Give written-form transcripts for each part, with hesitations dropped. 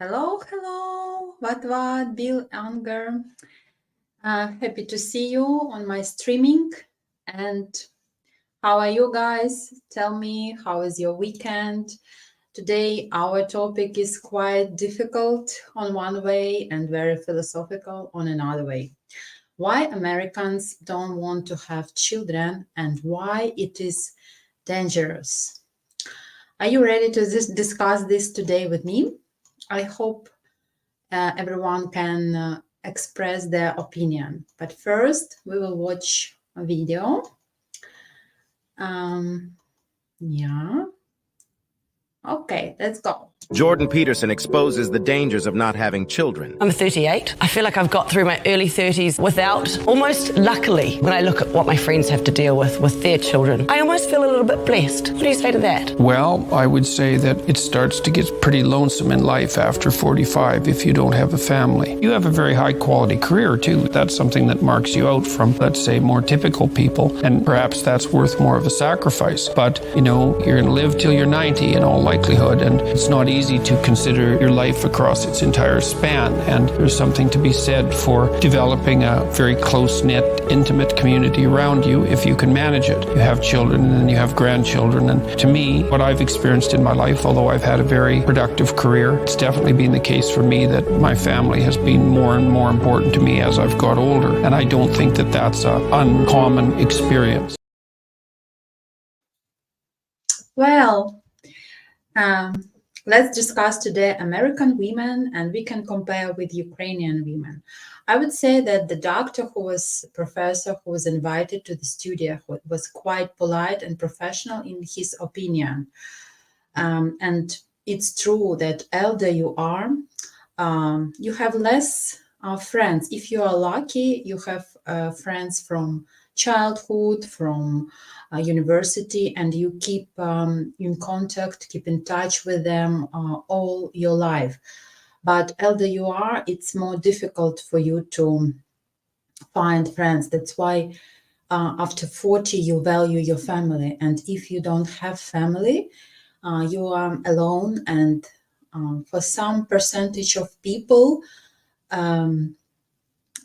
Hello, hello, what, Bill Unger. Happy to see you on my streaming. And how are you guys? Tell me, how is your weekend? Today, our topic is quite difficult on one way and very philosophical on another way. Why Americans don't want to have children and why it is dangerous. Are you ready to discuss this today with me? I hope everyone can express their opinion. But first, we will watch a video. Yeah. Okay, let's go. Jordan Peterson exposes the dangers of not having children. I'm 38. I feel like I've got through my early 30s without, almost luckily, when I look at what my friends have to deal with their children. I almost feel a little bit blessed. What do you say to that? Well, I would say that it starts to get pretty lonesome in life after 45 if you don't have a family. You have a very high quality career too. That's something that marks you out from, let's say, more typical people, and perhaps that's worth more of a sacrifice. But, you're going to live till you're 90 in all likelihood, and it's not easy to consider your life across its entire span. And there's something to be said for developing a very close-knit, intimate community around you if you can manage it. You have children and then you have grandchildren. And to me, what I've experienced in my life, although I've had a very productive career, it's definitely been the case for me that my family has been more and more important to me as I've got older. And I don't think that that's an uncommon experience. Well, let's discuss today American women, and we can compare with Ukrainian women. I would say that the doctor professor who was invited to the studio was quite polite and professional in his opinion. And it's true that elder you are, you have less friends. If you are lucky, you have friends from childhood, from university, and you keep in contact, keep in touch with them all your life. But elder you are, it's more difficult for you to find friends. That's why after 40 you value your family, and if you don't have family, you are alone. And for some percentage of people,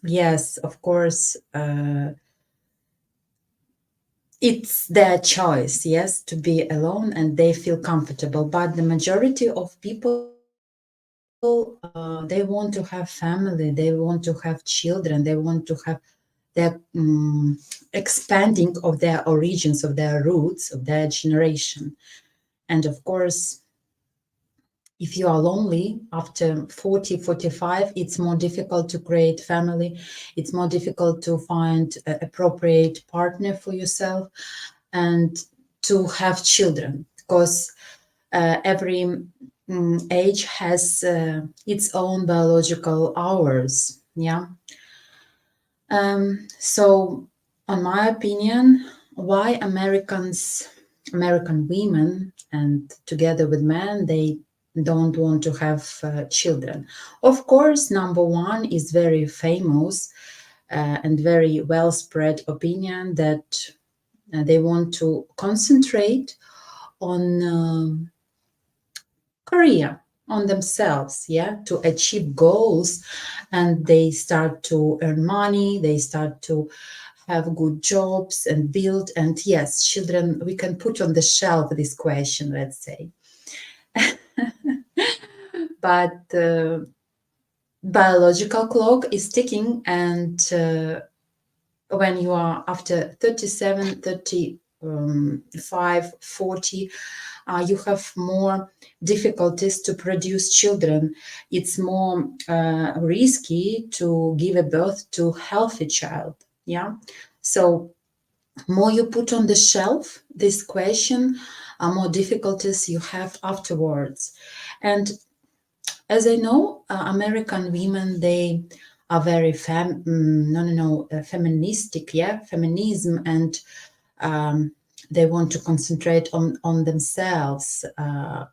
yes, of course, it's their choice, yes, to be alone, and they feel comfortable. But the majority of people, they want to have family, they want to have children, they want to have their expanding of their origins, of their roots, of their generation. And of course, if you are lonely after 40, 45, it's more difficult to create family. It's more difficult to find an appropriate partner for yourself and to have children, because every age has its own biological hours. Yeah. So, in my opinion, why American women and together with men, they don't want to have children. Of course, number one is very famous and very well spread opinion that they want to concentrate on career, on themselves, yeah, to achieve goals, and they start to earn money, they start to have good jobs and build. And yes, children, we can put on the shelf this question, let's say. But the biological clock is ticking, and when you are after 37, 35, 40, you have more difficulties to produce children. It's more risky to give a birth to a healthy child. Yeah. So more you put on the shelf this question, more difficulties you have afterwards. And as I know, American women, they are very feministic, yeah, feminism, and they want to concentrate on themselves,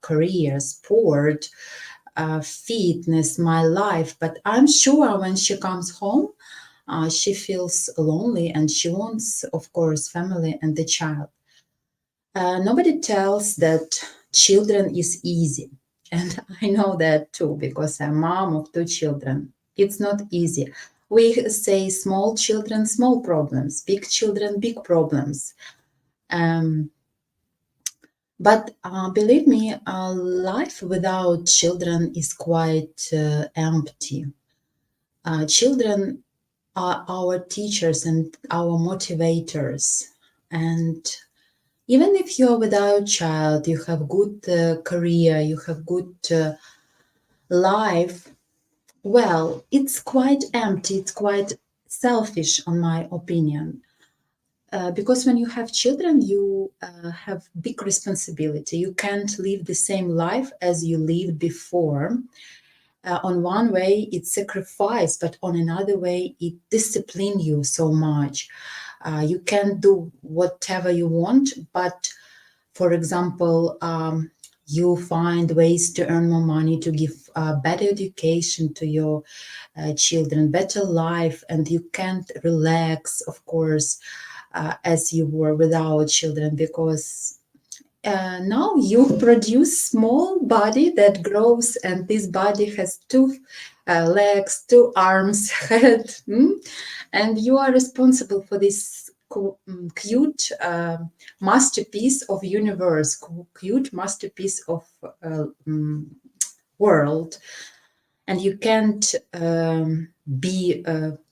career, sport, fitness, my life. But I'm sure when she comes home, she feels lonely, and she wants, of course, family and the child. Nobody tells that children is easy. And I know that too, because I'm mom of 2 children. It's not easy. We say small children, small problems, big children, big problems. Um, but believe me, life without children is quite empty. Children are our teachers and our motivators. And even if you're without child, you have good career, you have good life, well, it's quite empty, it's quite selfish, on my opinion. Because when you have children, you have big responsibility. You can't live the same life as you lived before. On one way, it's sacrifice, but on another way, it disciplines you so much. You can do whatever you want, but for example, you find ways to earn more money, to give better education to your children, better life, and you can't relax, of course, as you were without children, because now you produce small body that grows, and this body has 2 legs, 2 arms, head, and you are responsible for this cute masterpiece of universe, cute masterpiece of world, and you can't be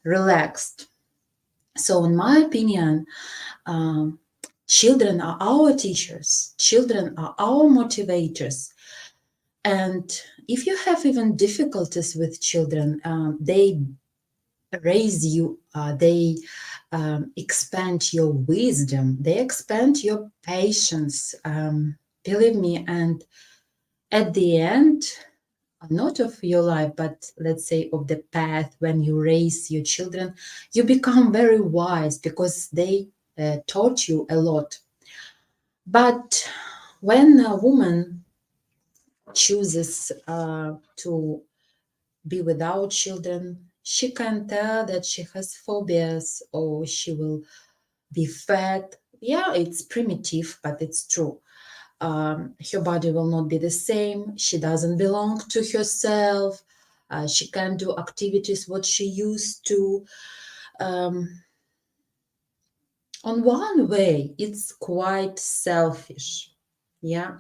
relaxed. So in my opinion, children are our teachers, children are our motivators. And if you have even difficulties with children, they raise you, they expand your wisdom, they expand your patience, believe me. And at the end, not of your life, but let's say of the path, when you raise your children, you become very wise because they taught you a lot. But when a woman chooses to be without children, she can tell that she has phobias, or she will be fat. Yeah, it's primitive, but it's true. Her body will not be the same. She doesn't belong to herself. She can't do activities what she used to. On one way, it's quite selfish. Yeah,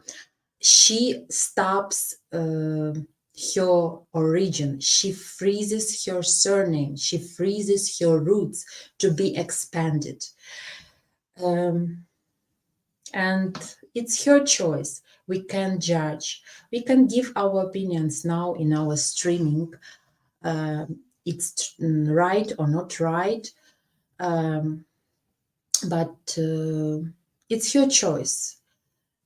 she stops her origin. She freezes her surname. She freezes her roots to be expanded. And it's her choice. We can judge. We can give our opinions now in our streaming. It's right or not right. But it's your choice.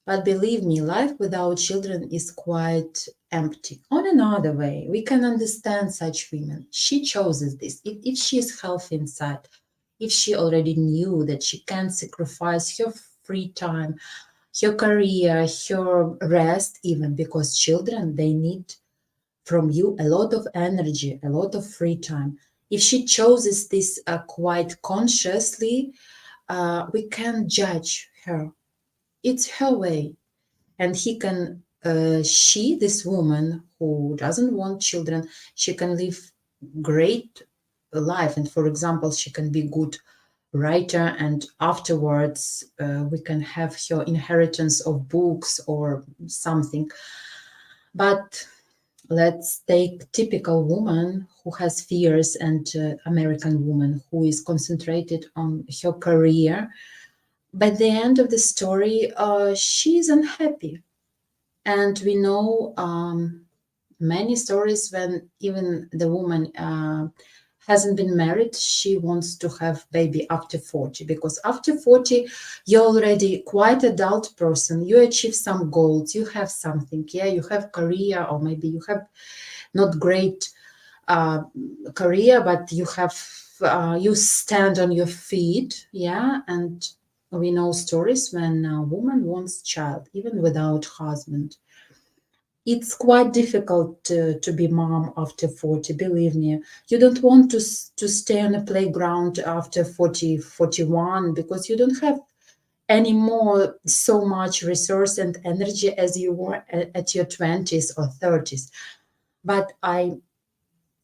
But believe me, life without children is quite empty. On another way, we can understand such women. She chooses this. If she is healthy inside, if she already knew that she can sacrifice her free time, her career, her rest, even because children, they need from you a lot of energy, a lot of free time. If she chooses this quite consciously, we can judge her. It's her way. And he can, she, this woman who doesn't want children, she can live great life. And for example, she can be good writer, and afterwards we can have her inheritance of books or something. But let's take typical woman who has fears, and American woman who is concentrated on her career. By the end of the story, she is unhappy. And we know many stories when even the woman hasn't been married, she wants to have baby after 40, because after 40 you're already quite adult person, you achieve some goals, you have something, yeah, you have career, or maybe you have not great career, but you have you stand on your feet, yeah. And we know stories when a woman wants child even without husband. It's quite difficult to be mom after 40, believe me. You don't want to stay on a playground after 40, 41, because you don't have anymore so much resource and energy as you were at your 20s or 30s. But I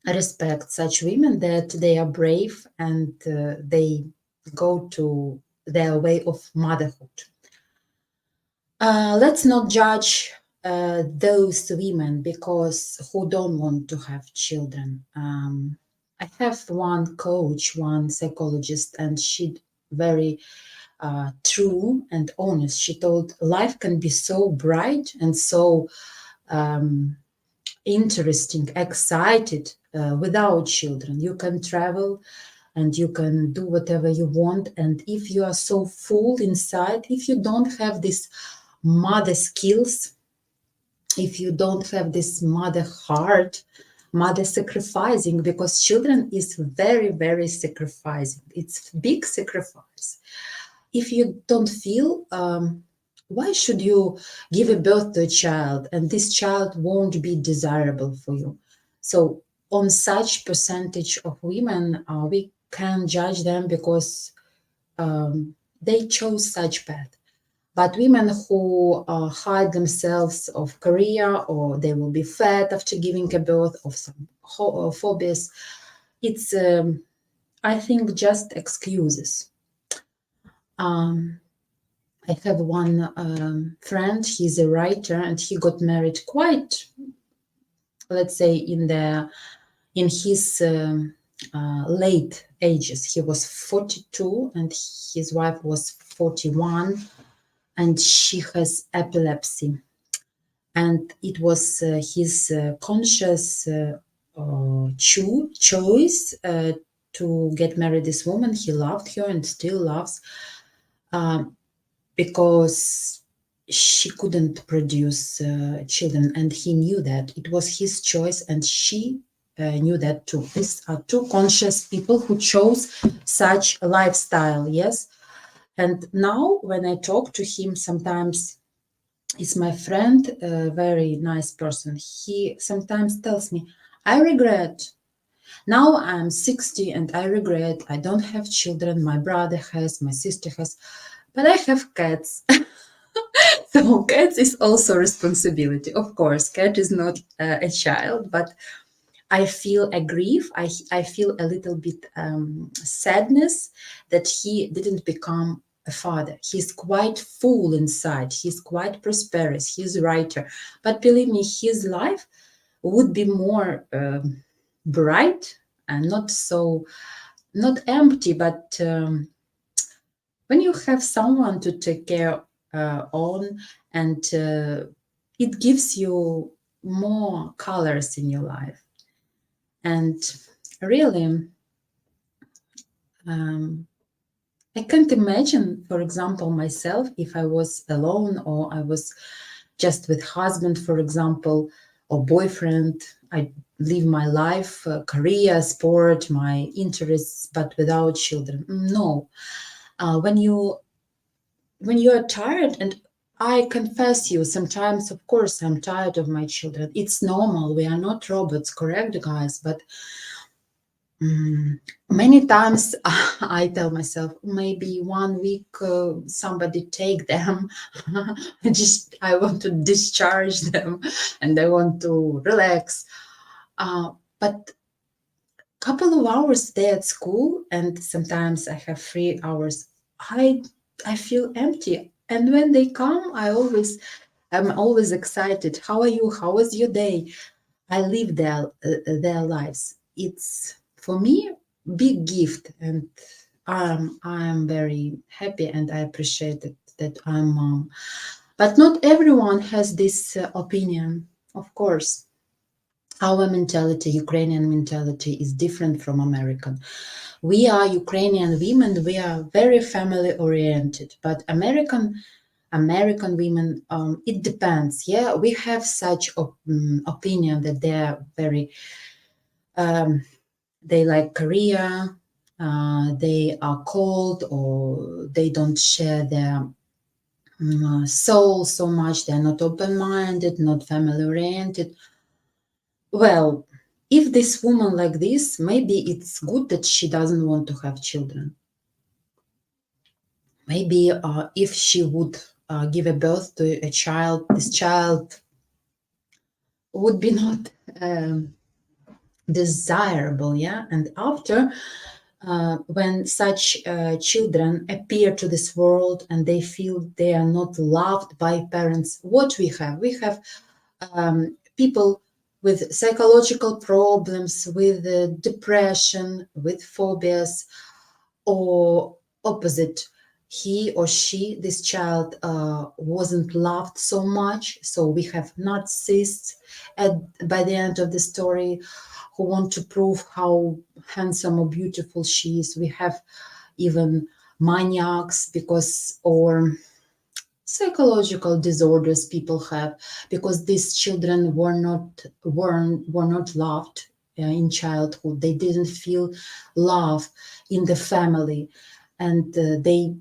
respect such women that they are brave and they go to their way of motherhood. Let's not judge those women because who don't want to have children. I have one coach, one psychologist, and she very true and honest. She told life can be so bright and so interesting, excited without children. You can travel and you can do whatever you want. And if you are so full inside, if you don't have this mother skills, if you don't have this mother heart, mother sacrificing, because children is very, very sacrificing. It's big sacrifice. If you don't feel, why should you give a birth to a child and this child won't be desirable for you? So on such percentage of women, we can judge them because they chose such path. But women who hide themselves of career, or they will be fat after giving a birth, of some phobias, it's, I think, just excuses. I have one friend, he's a writer, and he got married quite, let's say, in his late ages. He was 42 and his wife was 41, and she has epilepsy. And it was his conscious choice to get married this woman. He loved her and still loves, because she couldn't produce children, and he knew that it was his choice, and she knew that too. These are two conscious people who chose such a lifestyle, yes. And now when I talk to him, sometimes it's my friend, a very nice person. He sometimes tells me, I regret. Now I'm 60 and I regret I don't have children. My brother has, my sister has, but I have cats. So cats is also responsibility. Of course, cat is not a child, but I feel a grief. I feel a little bit sadness that he didn't become a father. He's quite full inside. He's quite prosperous. He's a writer. But believe me, his life would be more bright and not empty, but when you have someone to take care on, and it gives you more colors in your life. And really, I can't imagine, for example, myself, if I was alone or I was just with husband, for example, or boyfriend. I live my life, career, sport, my interests, but without children. No. When you are tired, and I confess you, sometimes, of course, I'm tired of my children. It's normal. We are not robots, correct, guys? But many times I tell myself, maybe 1 week somebody take them. I want to discharge them and I want to relax. But couple of hours there at school, and sometimes I have 3 hours, I feel empty. And when they come, I'm always excited. How are you? How was your day? I live their lives. It's, for me, big gift, and I'm very happy and I appreciate it that I'm mom. But not everyone has this opinion, of course. Our mentality, Ukrainian mentality, is different from American. We are Ukrainian women, we are very family oriented, but American women, it depends. Yeah, we have such opinion that they are very, they like career, they are cold, or they don't share their soul so much, they're not open-minded, not family-oriented. Well, if this woman like this, maybe it's good that she doesn't want to have children. maybe if she would give a birth to a child, this child would be not desirable, yeah. And after, when such children appear to this world and they feel they are not loved by parents, what we have? We have people with psychological problems, with depression, with phobias, or opposite. He or she, this child, wasn't loved so much. So we have narcissists by the end of the story who want to prove how handsome or beautiful she is. We have even maniacs or psychological disorders people have because these children were not loved in childhood. They didn't feel love in the family, and they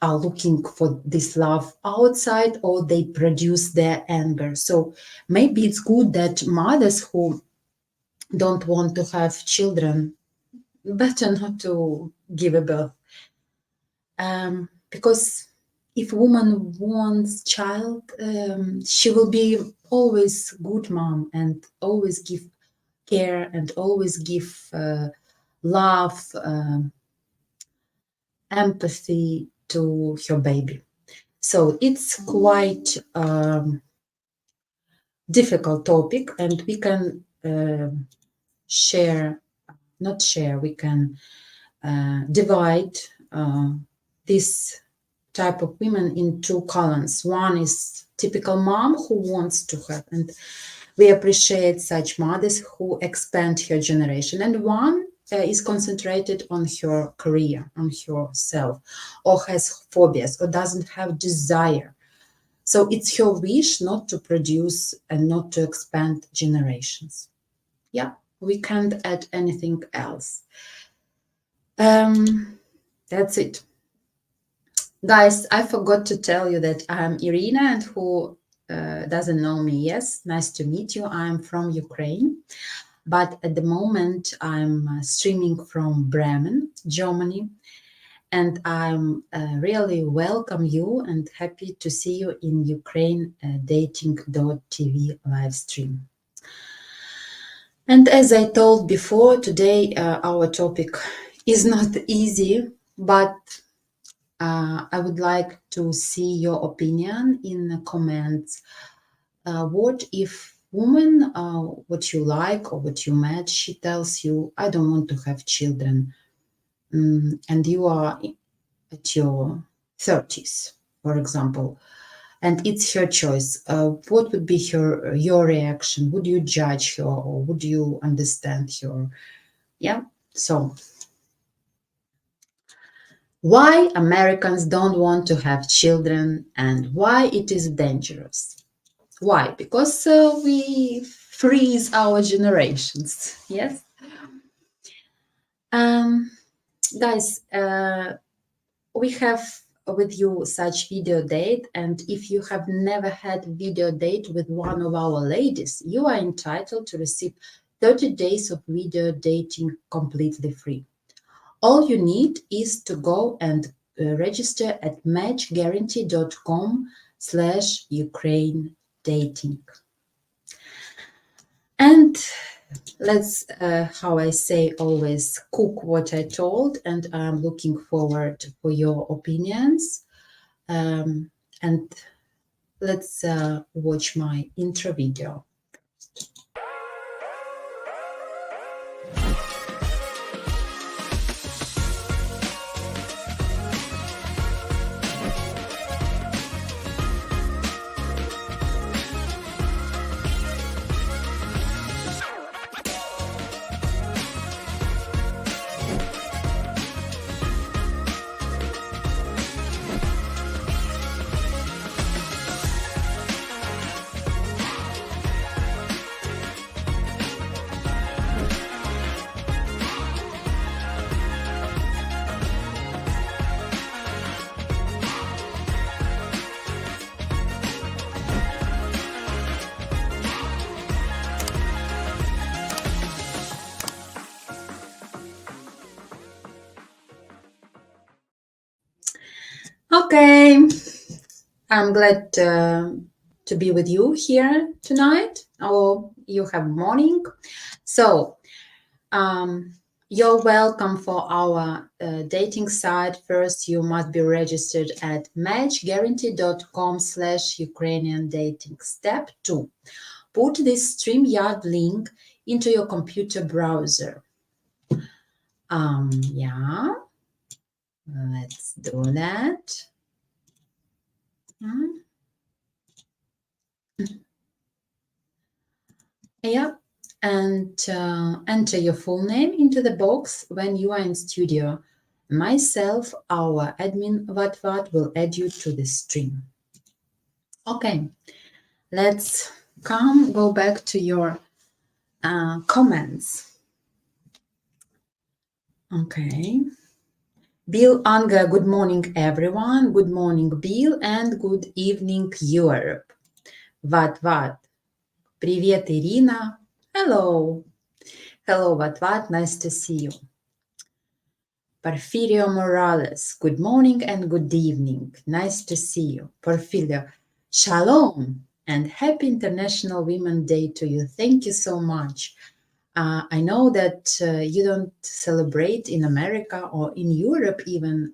are looking for this love outside, or they produce their anger. So maybe it's good that mothers who don't want to have children, better not to give a birth, because if woman wants child, she will be always good mom and always give care and always give love, empathy to her baby. So it's quite difficult topic, and we can we can divide this type of women in two columns. One is typical mom who wants to have, and we appreciate such mothers who expand her generation. And one is concentrated on her career, on herself, or has phobias, or doesn't have desire. So it's her wish not to produce and not to expand generations. Yeah, we can't add anything else. That's it. Guys, I forgot to tell you that I'm Irina, and who doesn't know me, yes, nice to meet you. I'm from Ukraine, but at the moment I'm streaming from Bremen, Germany, and I'm really welcome you and happy to see you in Ukraine dating.tv live stream. And as I told before, today our topic is not easy, but I would like to see your opinion in the comments. What if woman, what you like or what you met, she tells you, I don't want to have children, and you are at your 30s, for example, and it's her choice. What would be your reaction? Would you judge her, or would you understand her? Yeah, so why Americans don't want to have children and why it is dangerous. Why? Because we freeze our generations. Yes. Guys, we have with you such video date, and if you have never had video date with one of our ladies, you are entitled to receive 30 days of video dating completely free. All you need is to go and register at matchguarantee.com/Ukraine dating. And let's, how I say always, cook what I told, and I'm looking forward for your opinions. And let's watch my intro video. Okay, I'm glad to be with you here tonight, or you have morning. So, you're welcome for our dating site. First, you must be registered at matchguarantee.com/Ukrainian dating. Step 2. Put this StreamYard link into your computer browser. Yeah, let's do that. Yeah, and enter your full name into the box when you are in studio. Myself, our admin Vatvat, will add you to the stream. Okay, let's go back to your comments. Okay. Bill Anga, good morning, everyone. Good morning, Bill, and good evening, Europe. Vat. Привет, Irina. Hello. Hello, Vat. Nice to see you. Porfirio Morales, good morning and good evening. Nice to see you. Porfirio, shalom and happy International Women's Day to you. Thank you so much. I know that you don't celebrate in America or in Europe even.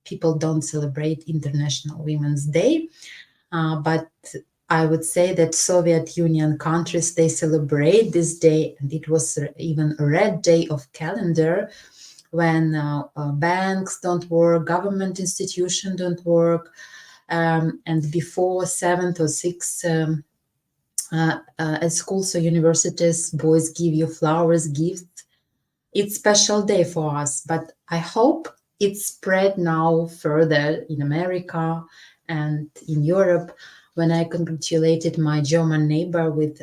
People don't celebrate International Women's Day, but I would say that Soviet Union countries, they celebrate this day, and it was even a red day of calendar when banks don't work, government institutions don't work, and before 7th or 6th at schools or universities, boys give you flowers, gifts. It's special day for us, but I hope it's spread now further in America and in Europe. When I congratulated my German neighbor with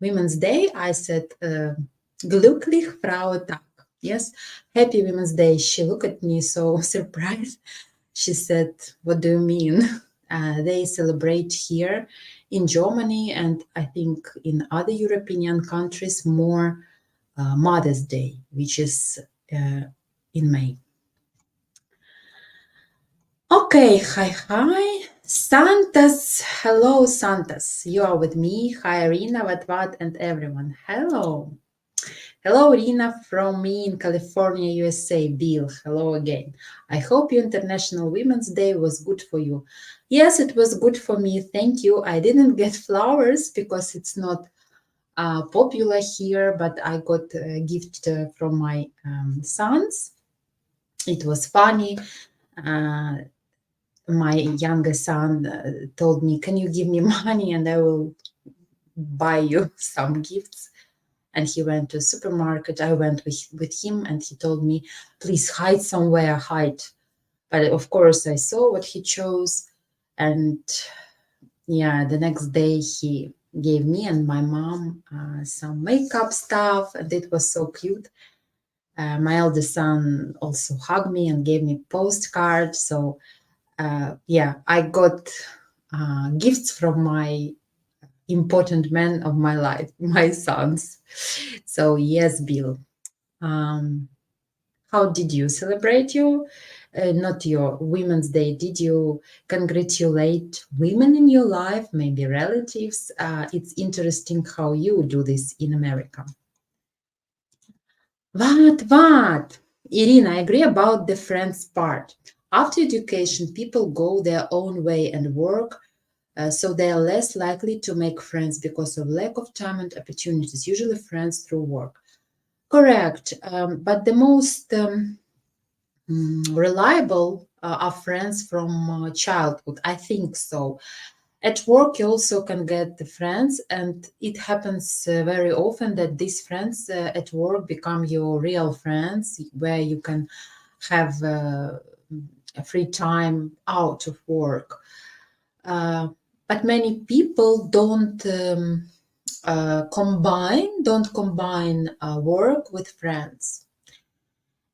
Women's Day, I said, glücklich Frau Tag. Yes, happy Women's Day. She looked at me so surprised. She said, what do you mean? They celebrate here in Germany and I think in other European countries more Mother's Day, which is in May. Okay, hi. Santas, hello Santas. You are with me. Hi Irina, Vatvat, and everyone. Hello. Hello, Irina, from me in California, USA. Bill, hello again. I hope your International Women's Day was good for you. Yes, it was good for me. Thank you. I didn't get flowers because it's not popular here, but I got a gift from my sons. It was funny. My younger son told me, can you give me money and I will buy you some gifts? And he went to a supermarket. I went with him and he told me, please hide somewhere, hide. But of course I saw what he chose. And yeah, the next day he gave me and my mom some makeup stuff, and it was so cute. My eldest son also hugged me and gave me postcard. So yeah, I got gifts from my important men of my life, my sons. So yes, Bill. How did you celebrate not your Women's Day? Did you congratulate women in your life, maybe relatives? It's interesting how you do this in America. What? Irina, I agree about the friends part. After education, people go their own way and work, so they are less likely to make friends because of lack of time and opportunities, usually friends through work. Correct, but the most reliable are friends from childhood. I think so. At work, you also can get the friends, and it happens very often that these friends at work become your real friends, where you can have a free time out of work. But many people don't combine work with friends.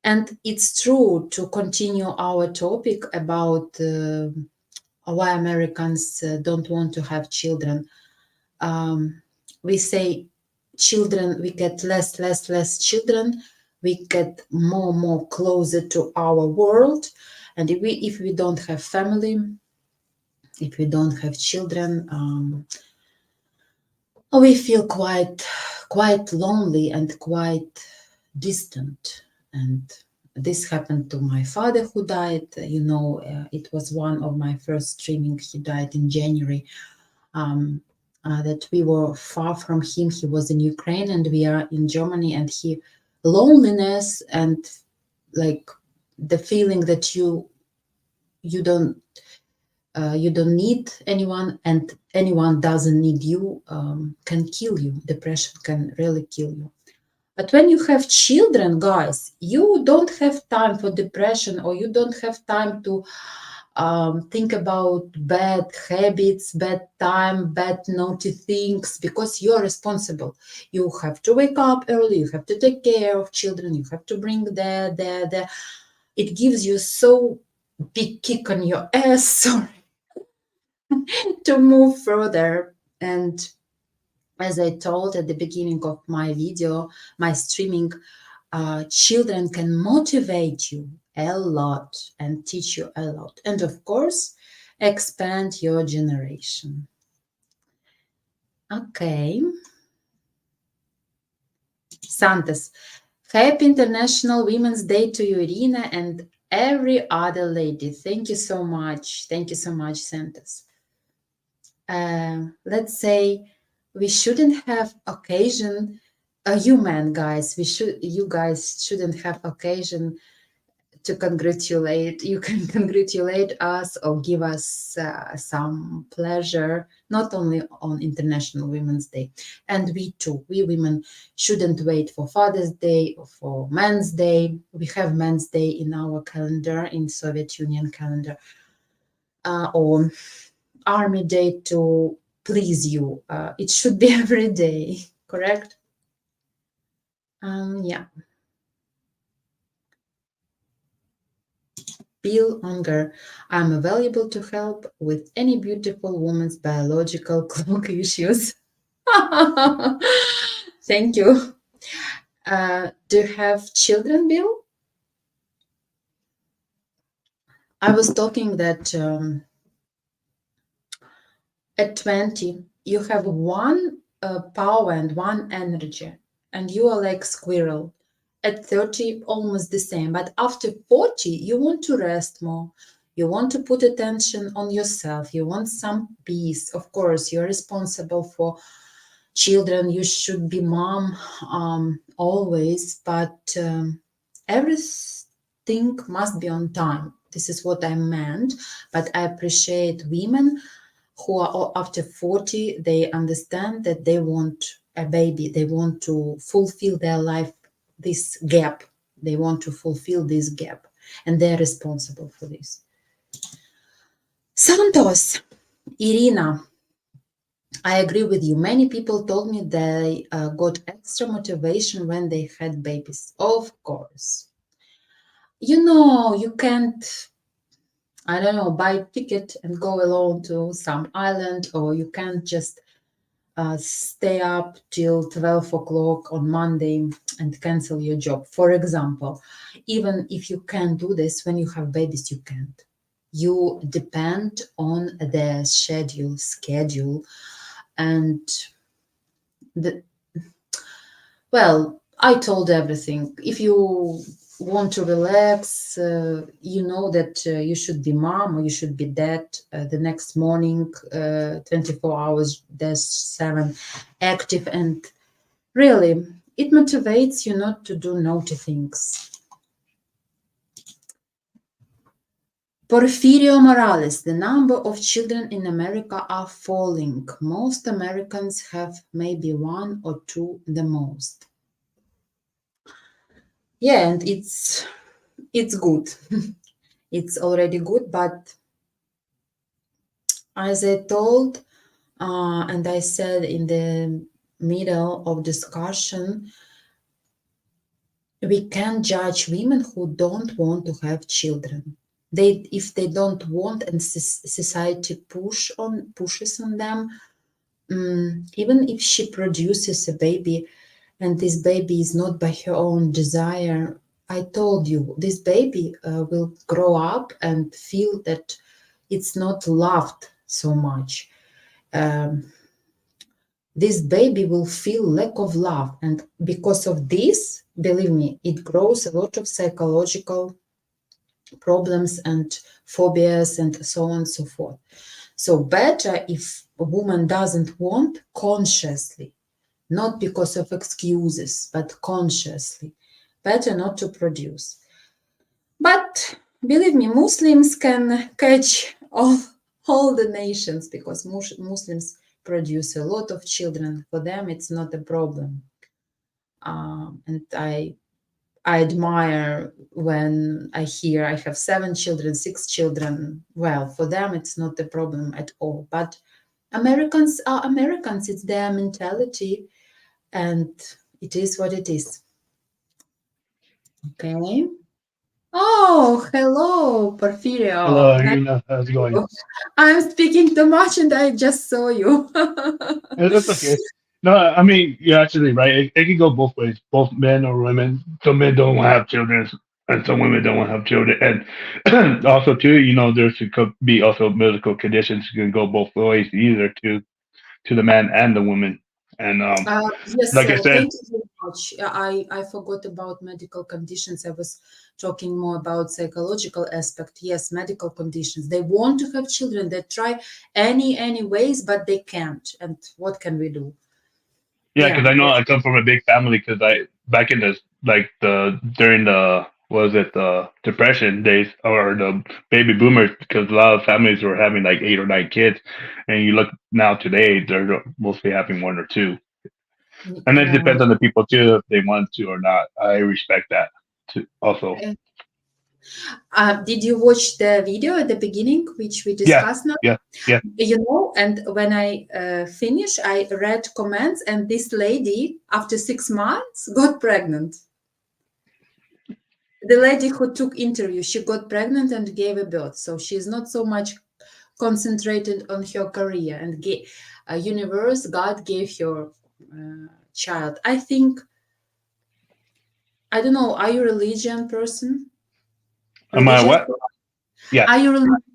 And it's true, to continue our topic about why Americans don't want to have children. We say children, we get less children, we get more closer to our world, And if we don't have family, if we don't have children, we feel quite lonely and quite distant. And this happened to my father, who died. It was one of my first streaming. He died in January. That we were far from him. He was in Ukraine and we are in Germany, and loneliness and like the feeling that you don't need anyone and anyone doesn't need you, can kill you. Depression can really kill you. But when you have children, guys, you don't have time for depression, or you don't have time to think about bad habits, bad time, bad naughty things, because you're responsible. You have to wake up early, you have to take care of children, you have to bring there. It gives you so big kick on your ass, sorry, to move further. And as I told at the beginning of my video, my streaming, children can motivate you a lot and teach you a lot. And of course, expand your generation. Okay. Santos, happy International Women's Day to you, Irina, and every other lady. Thank you so much. Thank you so much, Santos. Let's say we shouldn't have occasion, you guys, you guys shouldn't have occasion to congratulate. You can congratulate us or give us some pleasure, not only on International Women's Day. And we too, we women shouldn't wait for Father's Day or for Men's Day. We have Men's Day in our calendar, in Soviet Union calendar, or Army Day to please you. It should be every day, correct? Yeah. Bill Unger, I'm available to help with any beautiful woman's biological clock issues. Thank you. Do you have children, Bill? I was talking that at 20, you have one power and one energy, and you are like squirrel. At 30, almost the same. But after 40, you want to rest more. You want to put attention on yourself. You want some peace. Of course, you're responsible for children. You should be mom always, but everything must be on time. This is what I meant. But I appreciate women who are after 40, they understand that they want a baby. They want to fulfill their life, this gap. They want to fulfill this gap, and they're responsible for this. Santos, Irina, I agree with you. Many people told me they got extra motivation when they had babies. Of course. You can't, I don't know, buy a ticket and go alone to some island, or you can't just stay up till 12 o'clock on Monday and cancel your job. For example, even if you can do this, when you have babies, you can't. You depend on their schedule, and I told everything. If you want to relax, you know that you should be mom or you should be dad the next morning, 24 hours, there's 7 active, and really it motivates you not to do naughty things. Porfirio Morales, the number of children in America are falling. Most Americans have maybe 1 or 2 the most. Yeah, and it's good. It's already good, but as I told, and I said in the middle of discussion, we can't judge women who don't want to have children. If they don't want, and society pushes on them, even if she produces a baby and this baby is not by her own desire, I told you, this baby will grow up and feel that it's not loved so much. This baby will feel lack of love, and because of this, believe me, it grows a lot of psychological problems and phobias and so on and so forth. So better if a woman doesn't want, consciously, not because of excuses, but consciously, better not to produce. But believe me, Muslims can catch all the nations, because Muslims produce a lot of children. For them, it's not a problem. And I admire when I hear I have 7 children, 6 children. Well, for them, it's not a problem at all. But Americans are Americans. It's their mentality, and it is what it is. Okay. Oh, hello, Hello, Porfirio. Nice Irina. How's it to going? meet you. I'm speaking too much and I just saw you. That's okay. No, I mean, you're actually right. It can go both ways, both men or women. Some men don't want to have children, and some women don't want to have children. And also, too, could be also medical conditions can go both ways, either to the man and the woman. And Yes, like I said, thank you very much. I forgot about medical conditions. I was talking more about psychological aspect. Yes, medical conditions. They want to have children. They try any ways, but they can't. And what can we do? yeah, because Yeah. I know I come from a big family. Because I back in the during the what was it the depression days or the baby boomers, because a lot of families were having like 8 or 9 kids, and you look now today they're mostly having one or two, and it Yeah. depends on the people too if they want to or not. I respect that too. Also, Did you watch the video at the beginning, which we yeah, discussed now? yeah, yeah. And when I finished, I read comments, and this lady, after 6 months, got pregnant. The lady who took interview, she got pregnant and gave a birth. So she's not so much concentrated on her career, and universe, God gave her child. I think, I don't know, are you a religion person? Am I Religious? what? Yeah, Are you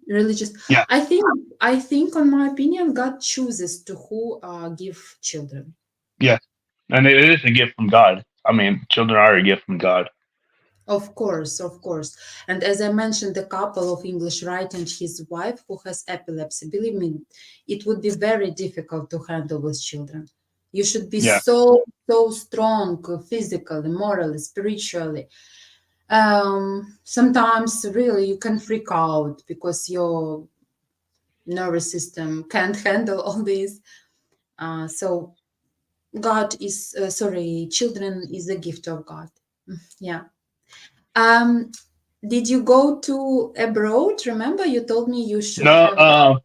religious? yeah, I think, on my opinion, God chooses to who give children. yeah. And it is a gift from God. I mean, children are a gift from God. Of course, of course. And as I mentioned, the couple of English writer and his wife who has epilepsy, believe me, it would be very difficult to handle with children. You should be Yeah. so strong, physically, morally, spiritually. Sometimes really you can freak out because your nervous system can't handle all this. So children is a gift of God. Yeah. Um, did you go to abroad? Remember, you told me you should No, have.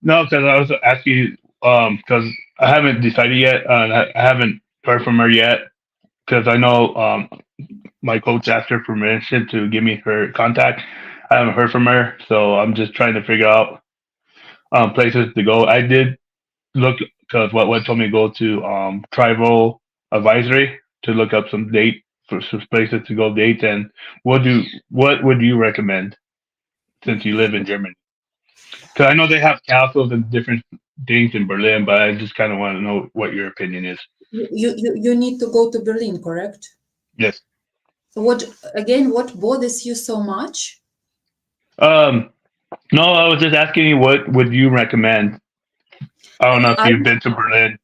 no, because I was asking you, because I haven't decided yet. I haven't heard from her yet. Because I know my coach asked her permission to give me her contact. I haven't heard from her, so I'm just trying to figure out places to go. I did look because what told me to go to Tribal Advisory to look up some date for some places to go date. And what would you recommend since you live in Germany? Because I know they have castles and different things in Berlin, but I just kind of want to know what your opinion is. You need to go to Berlin, correct? Yes. So what bothers you so much? Um. No, I was just asking you what would you recommend. I don't know if I you've been to Berlin.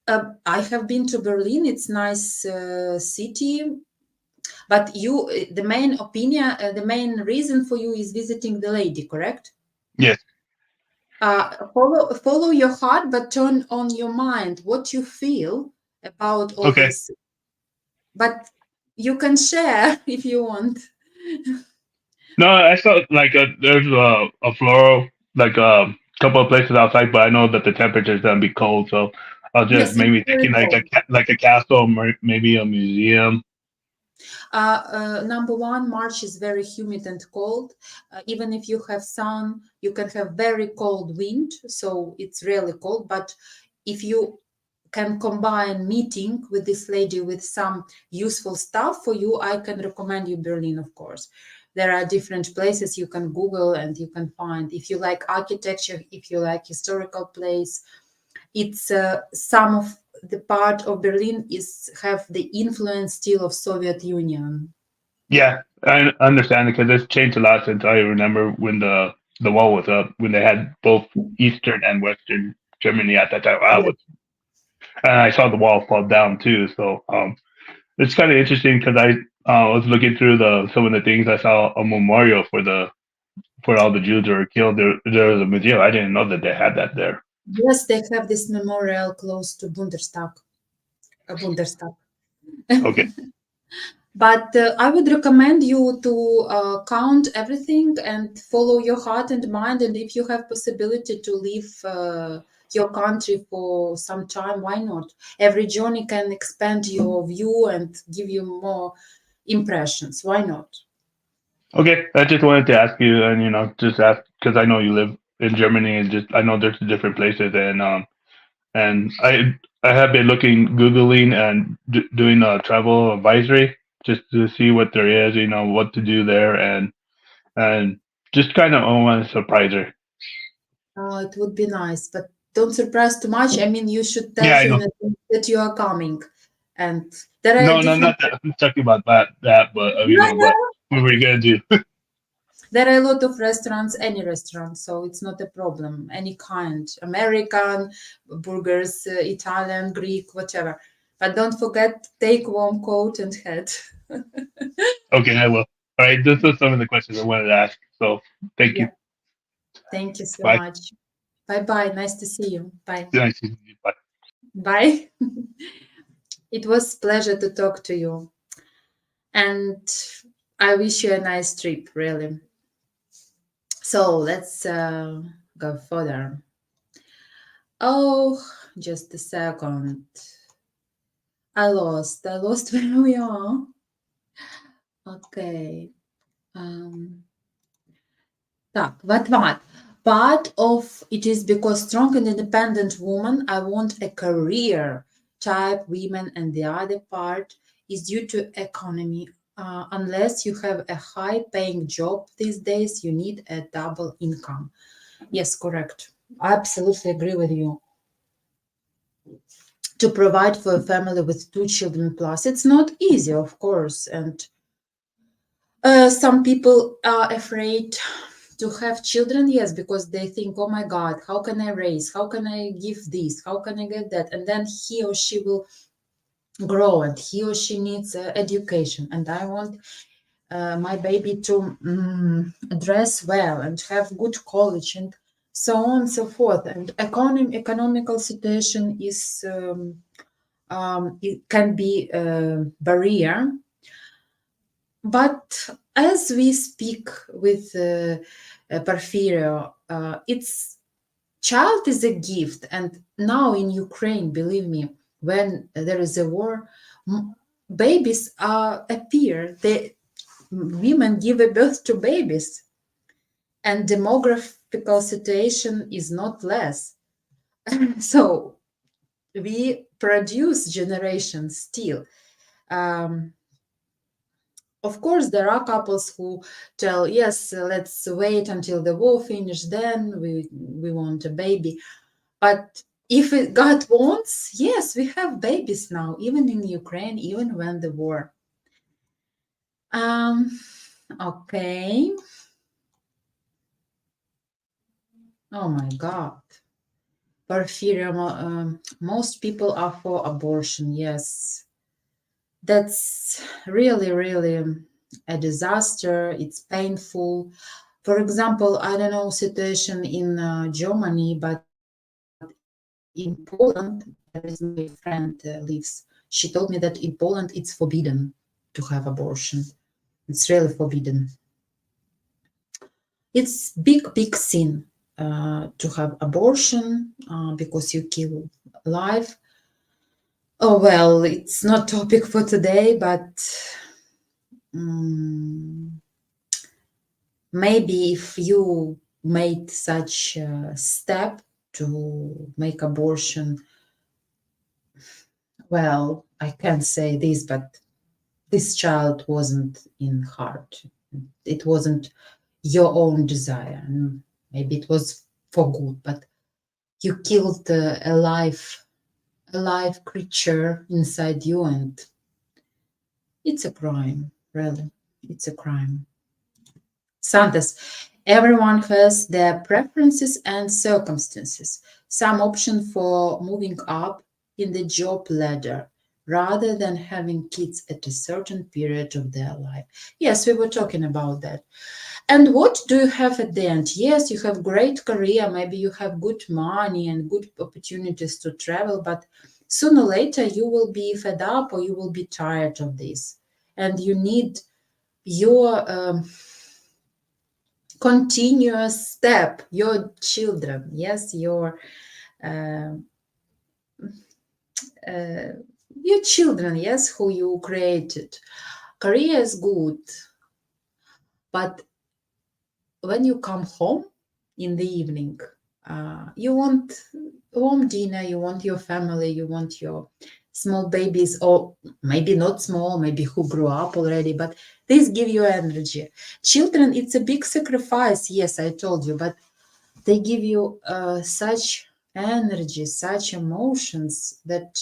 I have been to Berlin. It's nice city, but the main reason for you is visiting the lady, correct? Yes. Follow your heart, but turn on your mind what you feel about all Okay. this. But you can share if you want. No, I saw like there's a floral like a couple of places outside, but I know that the temperature's gonna be cold, so I was just Yes, it's maybe very thinking like cold. like a castle, or maybe a museum. Number one, March is very humid and cold. Even if you have sun, you can have very cold wind, so it's really cold. But if you can combine meeting with this lady with some useful stuff for you, I can recommend you Berlin, of course. There are different places you can Google and you can find. If you like architecture, if you like historical place, it's some of the part of Berlin is have the influence still of Soviet Union. Yeah, I understand it because it's changed a lot since I remember when the wall was up, when they had both Eastern and Western Germany at that time. And I saw the wall fall down too. So it's kind of interesting because I was looking through some of the things. I saw a memorial for all the Jews who were killed. There was a museum. I didn't know that they had that there. Yes, they have this memorial close to Bundestag. Bundestag. Okay. But I would recommend you to count everything and follow your heart and mind. And if you have possibility to leave your country for some time, why not? Every journey can expand your view and give you more impressions. Why not? Okay. I just wanted to ask you, and just ask because I know you live in Germany, and just I know there's different places, and I have been googling and doing a travel advisory just to see what there is, what to do there, and just kind of want to surprise her. It would be nice, but don't surprise too much. I mean, you should tell Yeah, I her in know. advance that you are coming. And there are No, no, different. not that. I'm talking about that, but but what were you gonna do? There are a lot of restaurants, any restaurant, so it's not a problem. Any kind, American, burgers, Italian, Greek, whatever. But don't forget, take warm coat and hat. Okay, I will. All right, those are some of the questions I wanted to ask. So thank you. Yeah, thank you so Bye. much. Bye-bye. Nice to see you. Bye. Nice to meet you. Bye. Bye. It was pleasure to talk to you. And I wish you a nice trip, really. So let's go further. Oh, just a second. I lost where we are. Okay. Так, what? Part of it is because strong and independent woman, I want a career type women, and the other part is due to economy. Unless you have a high paying job these days, you need a double income. Yes, correct. I absolutely agree with you. To provide for a family with 2 children plus, it's not easy, of course, and some people are afraid to have children, yes, because they think, oh my God, how can I raise? How can I give this? How can I get that? And then he or she will grow and he or she needs education. And I want my baby to dress well and have good college and so on and so forth. And economical situation is, it can be a barrier. But as we speak with Porfirio, it's child is a gift, and now in Ukraine, believe me, when there is a war, babies appear. Women give a birth to babies, and demographical situation is not less. So we produce generations still. Of course, there are couples who tell, yes, let's wait until the war finishes, then we want a baby. But if God wants, yes, we have babies now, even in Ukraine, even when the war. Okay. Oh my God. Porphyria, most people are for abortion, yes. That's really, really a disaster. It's painful. For example, I don't know situation in Germany, but in Poland, there is my friend lives. She told me that in Poland it's forbidden to have abortion. It's really forbidden. It's big sin to have abortion because you kill life. Oh well, it's not topic for today, but maybe if you made such a step to make abortion well, I can't say this, but this child wasn't in heart. It wasn't your own desire. And maybe it was for good, but you killed a live creature inside you, and it's a crime, really. It's a crime. Santos, everyone has their preferences and circumstances. Some option for moving up in the job ladder rather than having kids at a certain period of their life. Yes, we were talking about that. And what do you have at the end? Yes, you have great career, maybe you have good money and good opportunities to travel, but sooner or later you will be fed up or you will be tired of this. And you need your continuous step, your children, yes, uh, your children, yes, who you created. Career is good, but when you come home in the evening, you want home dinner, you want your family, you want your small babies, or maybe not small, maybe who grew up already, but these give you energy. Children, it's a big sacrifice, yes, I told you, but they give you such energy, such emotions that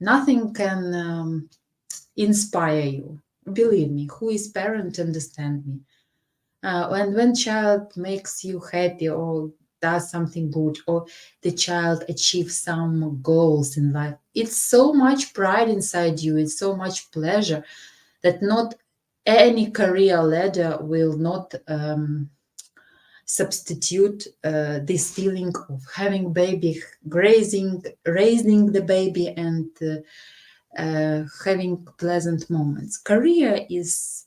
nothing can inspire you. Believe me, who is parent understand me. When child makes you happy or does something good, or the child achieves some goals in life, it's so much pride inside you, it's so much pleasure that not any career ladder will not substitute this feeling of having baby, raising the baby, and having pleasant moments. Career is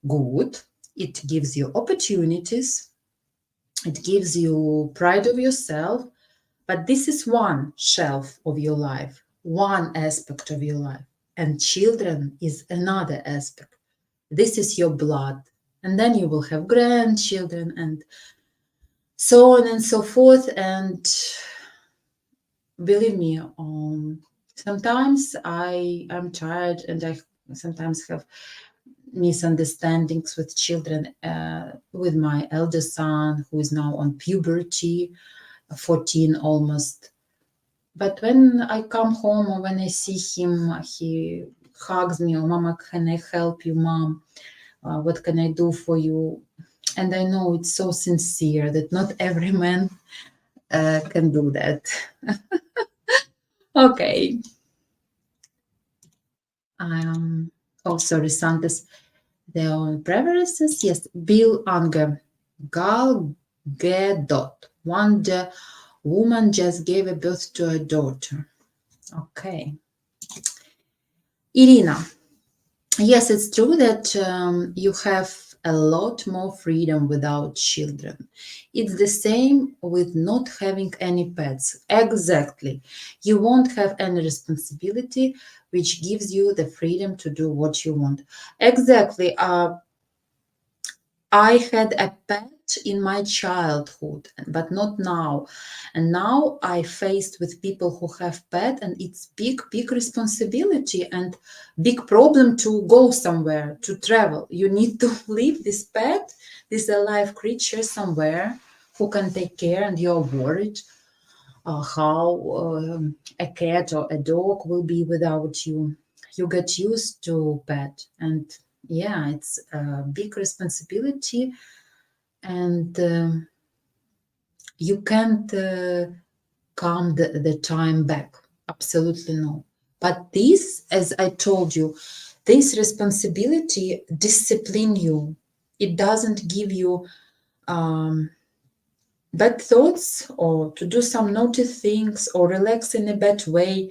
good. It gives you opportunities. It gives you pride of yourself. But this is one shelf of your life, one aspect of your life. And children is another aspect. This is your blood. And then you will have grandchildren and so on and so forth. And believe me, sometimes I am tired and I sometimes have misunderstandings with children, with my eldest son who is now on puberty, 14 almost. But when I come home or when I see him, he hugs me, oh, Mama, can I help you, Mom? What can I do for you? And I know it's so sincere that not every man can do that. Okay. Oh, sorry, Santos. Their preferences, yes. Bill Unger, Gal Gadot. Wonder Woman just gave a birth to a daughter. Okay. Irina. Yes, it's true that you have a lot more freedom without children. It's the same with not having any pets. Exactly. You won't have any responsibility, which gives you the freedom to do what you want. Exactly. I had a pet in my childhood, but not now. And now I faced with people who have pet, and it's big responsibility and big problem to go somewhere, to travel. You need to leave this pet, this alive creature somewhere who can take care, and you're worried how a cat or a dog will be without you. You get used to pet, and yeah, it's a big responsibility, and you can't calm the time back. Absolutely no. But this, as I told you, this responsibility discipline you. It doesn't give you bad thoughts or to do some naughty things or relax in a bad way,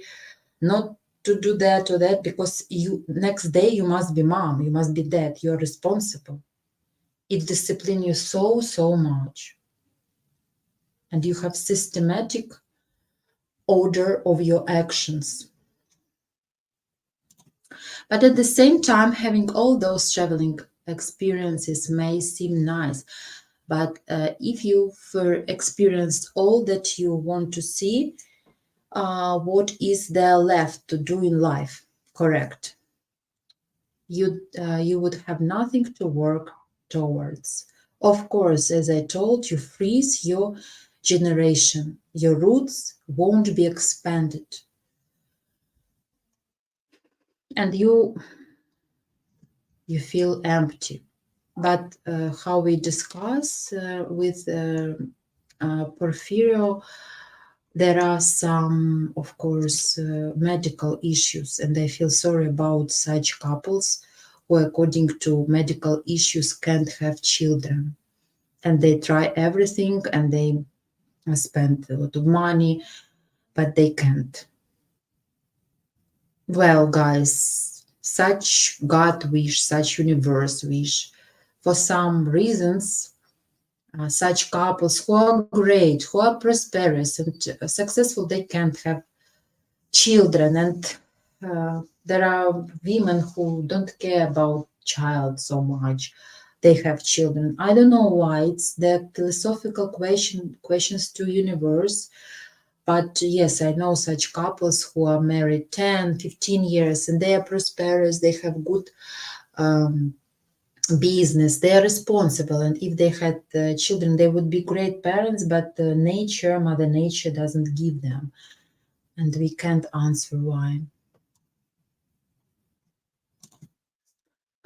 not to do that or that, because you next day you must be mom, you must be dad, you're responsible. It disciplines you so much, and you have systematic order of your actions. But at the same time, having all those traveling experiences may seem nice, but if you've experienced all that you want to see, what is there left to do in life? Correct. You would have nothing to work towards. Of course, as I told you, freeze your generation. Your roots won't be expanded. And you feel empty. But how we discuss with Porfirio, there are some, of course, medical issues, and I feel sorry about such couples who, according to medical issues, can't have children. And they try everything and they spend a lot of money, but they can't. Well, guys, such God wish, such universe wish, for some reasons, such couples who are great, who are prosperous and successful, they can't have children. And there are women who don't care about child so much. They have children. I don't know why. It's the philosophical questions to universe. But yes, I know such couples who are married 10, 15 years and they are prosperous, they have good business, they are responsible. And if they had children, they would be great parents, but nature, Mother Nature doesn't give them. And we can't answer why.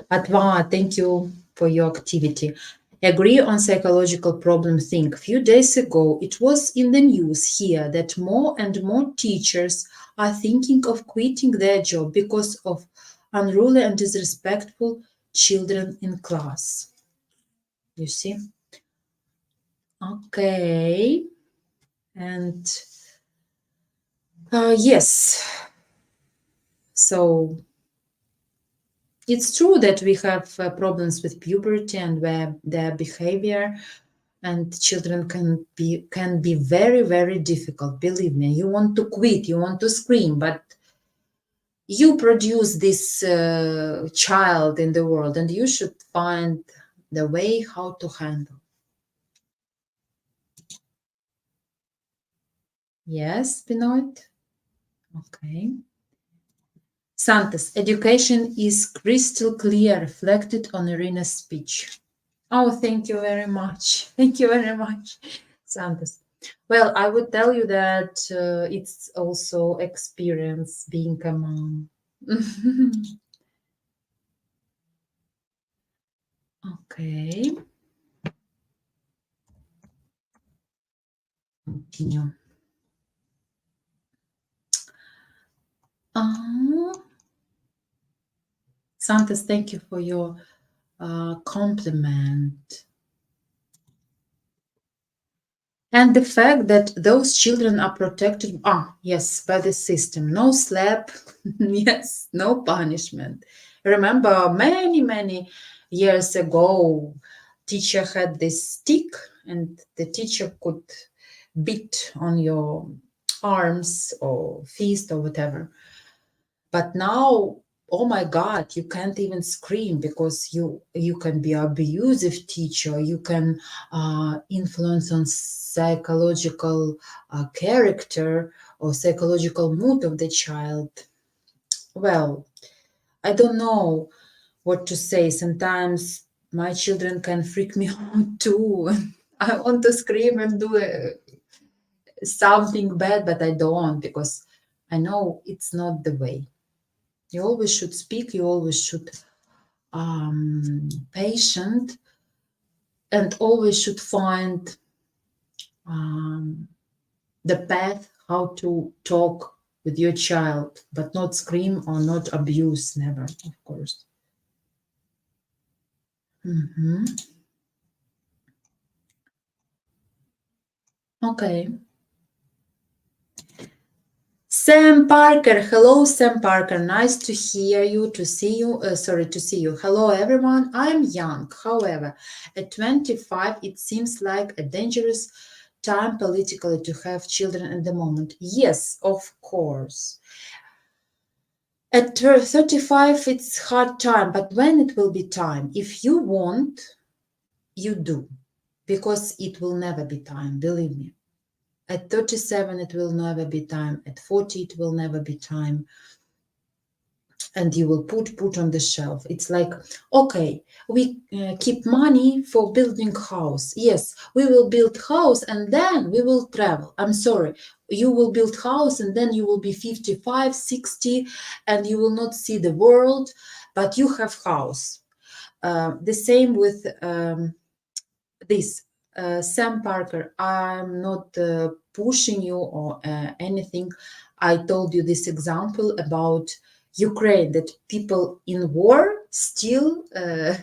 Atva, thank you for your activity. Agree on psychological problem thing. A few days ago, it was in the news here that more and more teachers are thinking of quitting their job because of unruly and disrespectful children in class. You see? Okay. And yes. So it's true that we have problems with puberty and their behavior, and children can be very, very difficult. Believe me, you want to quit, you want to scream, but you produce this child in the world, and you should find the way how to handle. Yes, Benoit? Okay. Santos, education is crystal clear, reflected on Irina's speech. Oh, thank you very much. Thank you very much, Santos. Well, I would tell you that it's also experience being a mom. Okay. Continue. Santos, thank you for your compliment. And the fact that those children are protected, yes, by the system. No slap, yes, no punishment. Remember, many, many years ago, teacher had this stick and the teacher could beat on your arms or fist or whatever. But now, oh my God, you can't even scream because you can be abusive teacher. You can influence on psychological character or psychological mood of the child. Well, I don't know what to say. Sometimes my children can freak me out too. I want to scream and do something bad, but I don't because I know it's not the way. You always should speak, you always should patient, and always should find the path how to talk with your child, but not scream or not abuse, never, of course. Okay. Sam Parker, hello Sam Parker, nice to hear you, to see you, to see you. Hello everyone, I'm young, however, at 25 it seems like a dangerous time politically to have children at the moment. Yes, of course. At 35 it's hard time, but when it will be time? If you want, you do, because it will never be time, believe me. At 37, it will never be time. At 40, it will never be time. And you will put on the shelf. It's like, okay, we keep money for building house. Yes, we will build house and then we will travel. I'm sorry, you will build house and then you will be 55, 60, and you will not see the world, but you have house. The same with this. Sam Parker, I'm not pushing you or anything. I told you this example about Ukraine, that people in war still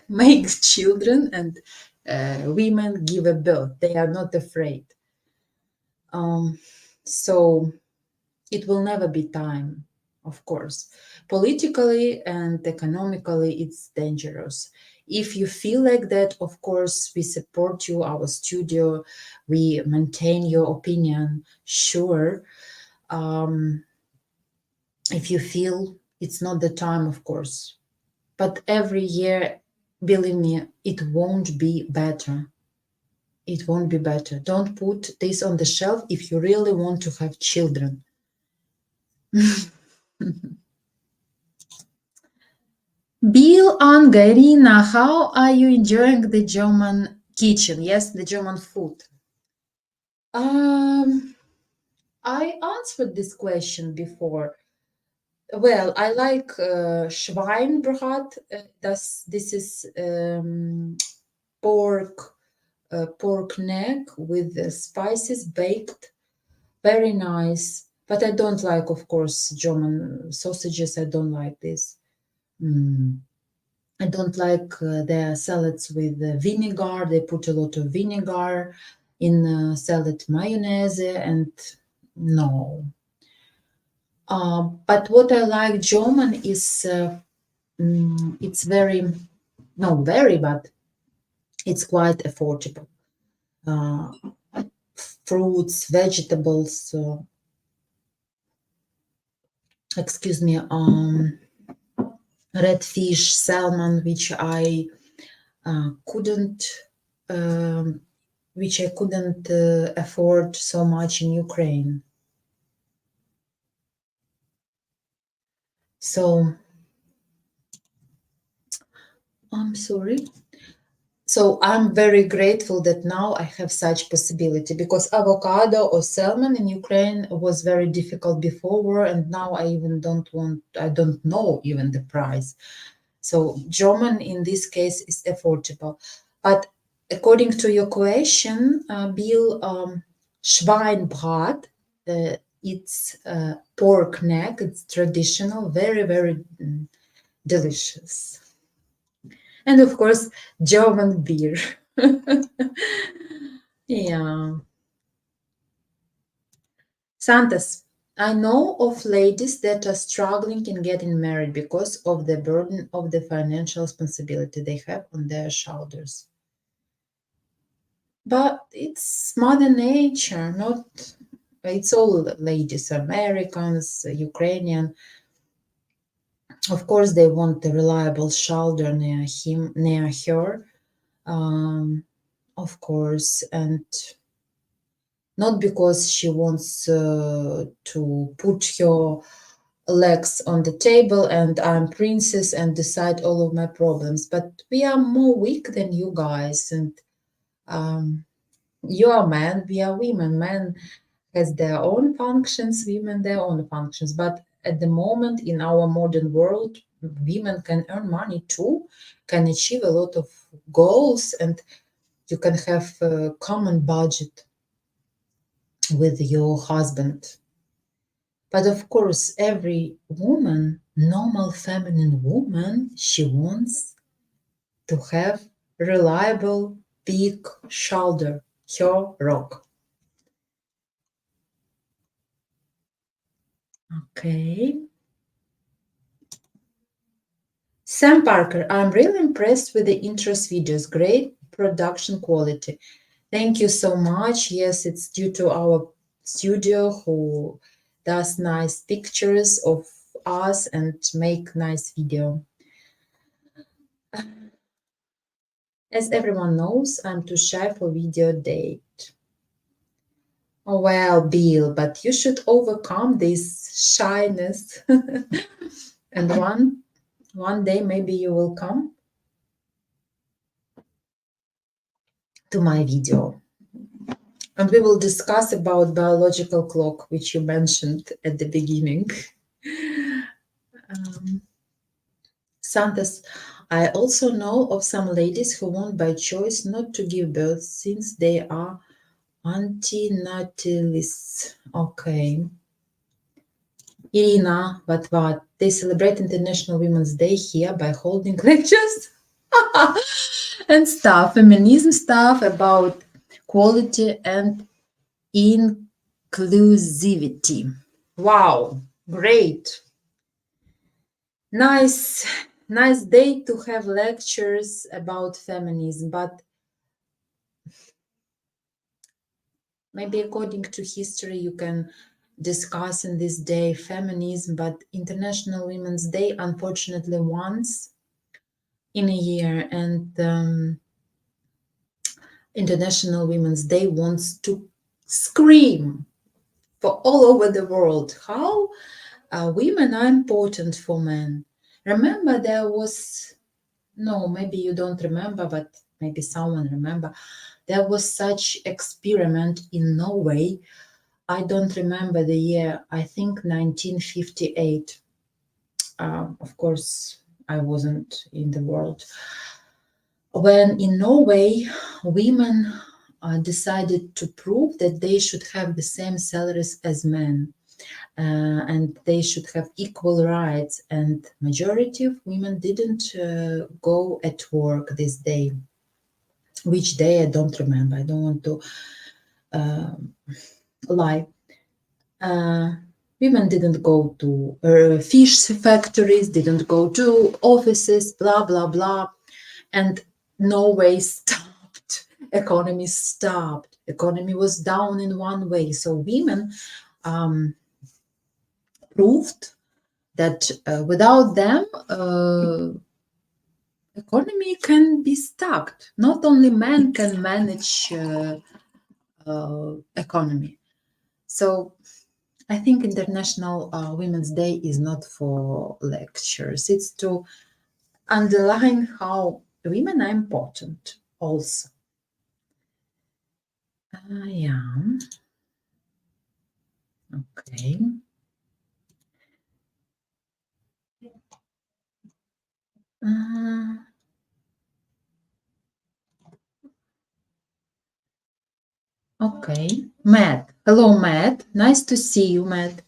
make children, and women give a birth. They are not afraid. So it will never be time, of course. Politically and economically, it's dangerous. If you feel like that, of course, we support you, our studio, we maintain your opinion, sure. If you feel it's not the time, of course. But every year, believe me, it won't be better. It won't be better. Don't put this on the shelf if you really want to have children. Bill and Garina, how are you enjoying the German kitchen? Yes, the German food. I answered this question before. Well, I like Schweinbrat. This is pork neck with the spices baked. Very nice. But I don't like, of course, German sausages. I don't like this. I don't like their salads with vinegar. They put a lot of vinegar in salad mayonnaise, and no. But what I like German is it's very, no, very, but it's quite affordable. Fruits, vegetables, excuse me, red fish, salmon, which I couldn't afford so much in Ukraine. So I'm sorry. So I'm very grateful that now I have such possibility, because avocado or salmon in Ukraine was very difficult before war, and now I don't know even the price. So German in this case is affordable. But according to your question, Bill, Schweinbrat, it's pork neck. It's traditional, very, very delicious. And of course, German beer. Yeah. Santas, I know of ladies that are struggling in getting married because of the burden of the financial responsibility they have on their shoulders. But it's Mother Nature, not. It's all ladies, Americans, Ukrainian. Of course, they want a reliable shoulder near her. Of course, and not because she wants to put her legs on the table and I'm princess and decide all of my problems, but we are more weak than you guys, and you are men, we are women. Men has their own functions, women their own functions, but at the moment in our modern world, women can earn money too, can achieve a lot of goals, and you can have a common budget with your husband. But of course, every woman, normal feminine woman, she wants to have reliable big shoulder, her rock. Okay. Sam Parker, I'm really impressed with the interest videos. Great production quality. Thank you so much. Yes, it's due to our studio who does nice pictures of us and make nice video. As everyone knows, I'm too shy for video date. Oh, well, Bill, but you should overcome this shyness. And one day maybe you will come to my video. And we will discuss about biological clock, which you mentioned at the beginning. Santos, I also know of some ladies who want by choice not to give birth since they are antinatalists. Okay. Irina, but what? They celebrate International Women's Day here by holding lectures and stuff, feminism stuff about quality and inclusivity. Wow, great. Nice day to have lectures about feminism, but maybe according to history you can discuss in this day feminism, but International Women's Day unfortunately once in a year, and International Women's Day wants to scream for all over the world how women are important for men. Remember there was, no, maybe you don't remember, but maybe someone remember, there was such experiment in Norway. I don't remember the year, I think 1958. Of course, I wasn't in the world. When in Norway, women decided to prove that they should have the same salaries as men. And they should have equal rights, and majority of women didn't go at work this day. Which day I don't remember, I don't want to lie. Women didn't go to fish factories, didn't go to offices, blah blah blah, and Norway stopped, economy stopped, economy was down in one way. So women proved that without them, economy can be stuck. Not only men can manage economy. So I think International Women's Day is not for lectures. It's to underline how women are important also. Yeah. Okay. Okay. Matt. Hello, Matt. Nice to see you, Matt.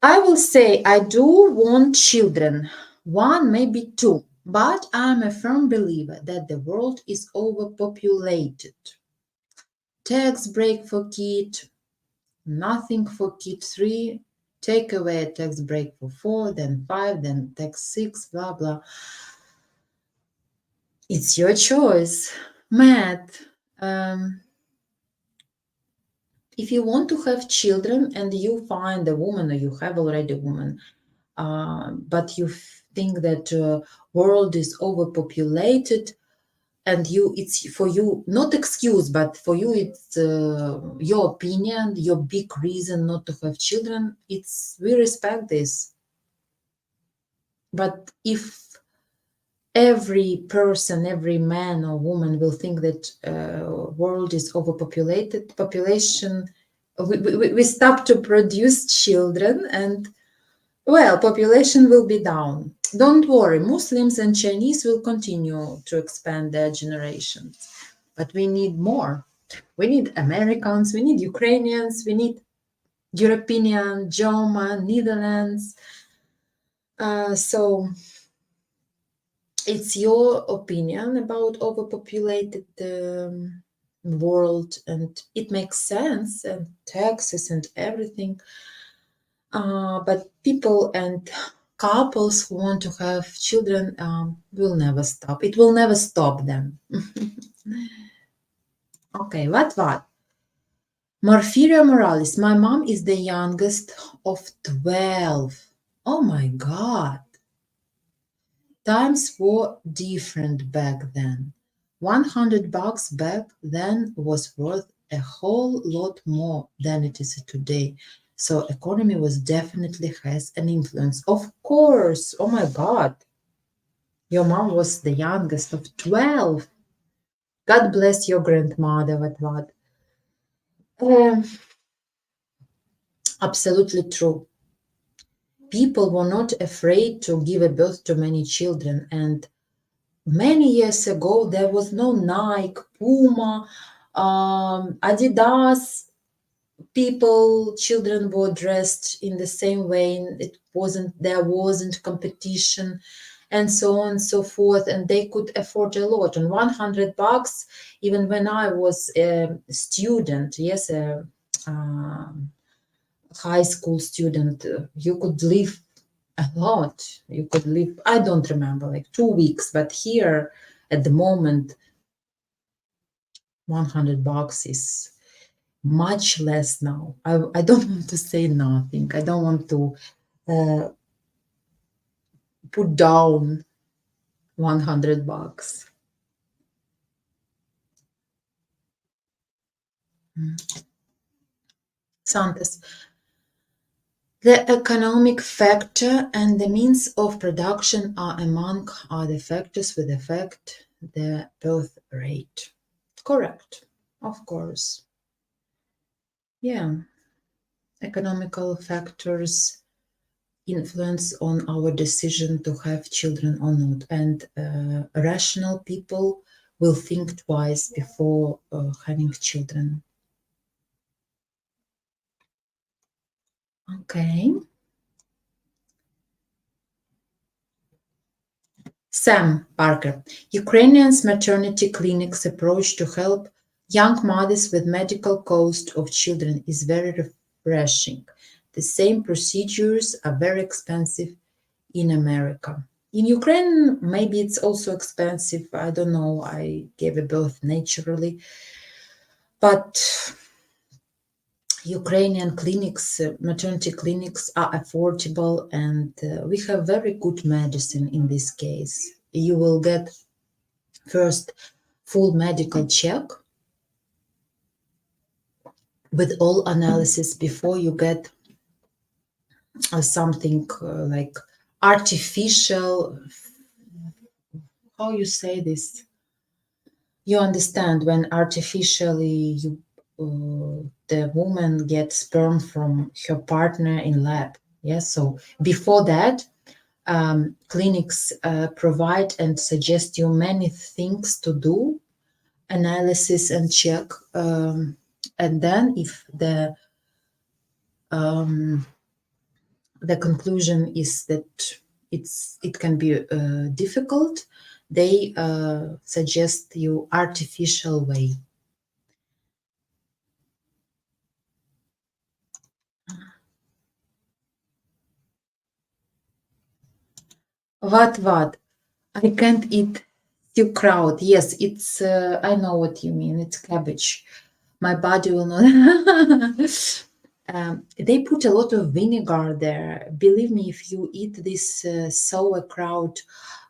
I will say I do want children, one, maybe two, but I'm a firm believer that the world is overpopulated. Tax break for kid, nothing for kid 3, take away a tax break for 4, then 5, then tax 6, blah, blah. It's your choice. Matt, if you want to have children and you find a woman or you have already a woman, but you think that world is overpopulated, and it's for you not excuse, but for you it's your opinion, your big reason not to have children, we respect this. But if every person, every man or woman will think that world is overpopulated, we stop to produce children, and well, population will be down. Don't worry, Muslims and Chinese will continue to expand their generations. But we need more. We need Americans, we need Ukrainians, we need European, German, Netherlands. So it's your opinion about overpopulated world, and it makes sense, and taxes and everything. But people and couples who want to have children will never stop. It will never stop them. Okay, what? Morphiria Morales. My mom is the youngest of 12. Oh my God. Times were different back then. $100 back then was worth a whole lot more than it is today. So economy was definitely has an influence. Of course. Oh my God. Your mom was the youngest of 12. God bless your grandmother, what? Um, absolutely true. People were not afraid to give a birth to many children. And many years ago, there was no Nike, Puma, Adidas. Children were dressed in the same way. There wasn't competition and so on and so forth. And they could afford a lot. And $100, even when I was a student, yes, a high school student, you could live a lot. You could live, I don't remember, like 2 weeks, but here at the moment, $100 is much less now. I don't want to say nothing. I don't want to put down $100. Santos. The economic factor and the means of production are among other factors which affect the birth rate. Correct, of course. Yeah, economical factors influence on our decision to have children or not, and rational people will think twice before having children. Okay. Sam Parker. Ukrainians maternity clinics approach to help young mothers with medical cost of children is very refreshing. The same procedures are very expensive in America. In Ukraine, maybe it's also expensive. I don't know. I gave a birth naturally. But Ukrainian clinics, maternity clinics are affordable, and we have very good medicine in this case. You will get first full medical check with all analysis before you get something like artificial, how you say this? You understand, when artificially the woman gets sperm from her partner in lab. Yes, so before that, clinics provide and suggest you many things to do, analysis and check, and then if the conclusion is that it can be difficult, they suggest you artificial way. What? I can't eat sauerkraut. Yes, it's, I know what you mean. It's cabbage. My body will not. They put a lot of vinegar there. Believe me, if you eat this sauerkraut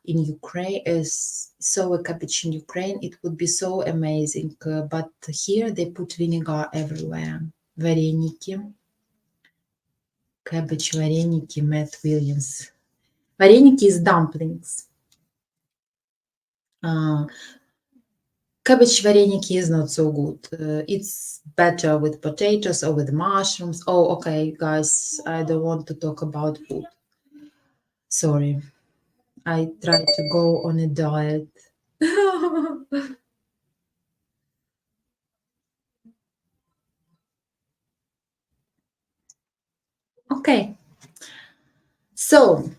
in Ukraine, sour cabbage in Ukraine, it would be so amazing. But here they put vinegar everywhere. Вареники. Cabbage вареники, Matt Williams. Вареники is dumplings. Cabbage vareniki is not so good. It's better with potatoes or with mushrooms. Oh, okay, guys, I don't want to talk about food. Sorry. I try to go on a diet. Okay. So,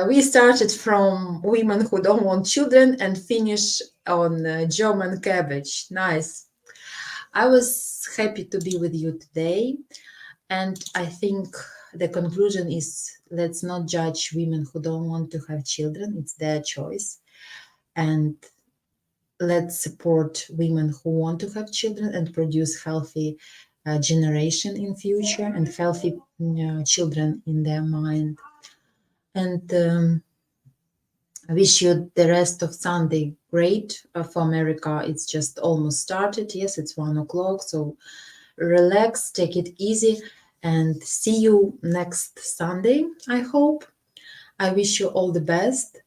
we started from women who don't want children and finish on German cabbage. Nice. I was happy to be with you today. And I think the conclusion is, let's not judge women who don't want to have children. It's their choice. And let's support women who want to have children and produce healthy generation in future and healthy children in their mind. And I wish you the rest of Sunday great. For America, it's just almost started. Yes, it's 1 o'clock. So relax, take it easy, and see you next Sunday, I hope. I wish you all the best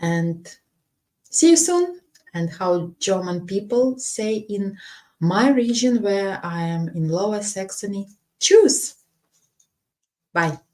and see you soon. And how German people say in my region where I am in Lower Saxony, tschüss. Bye.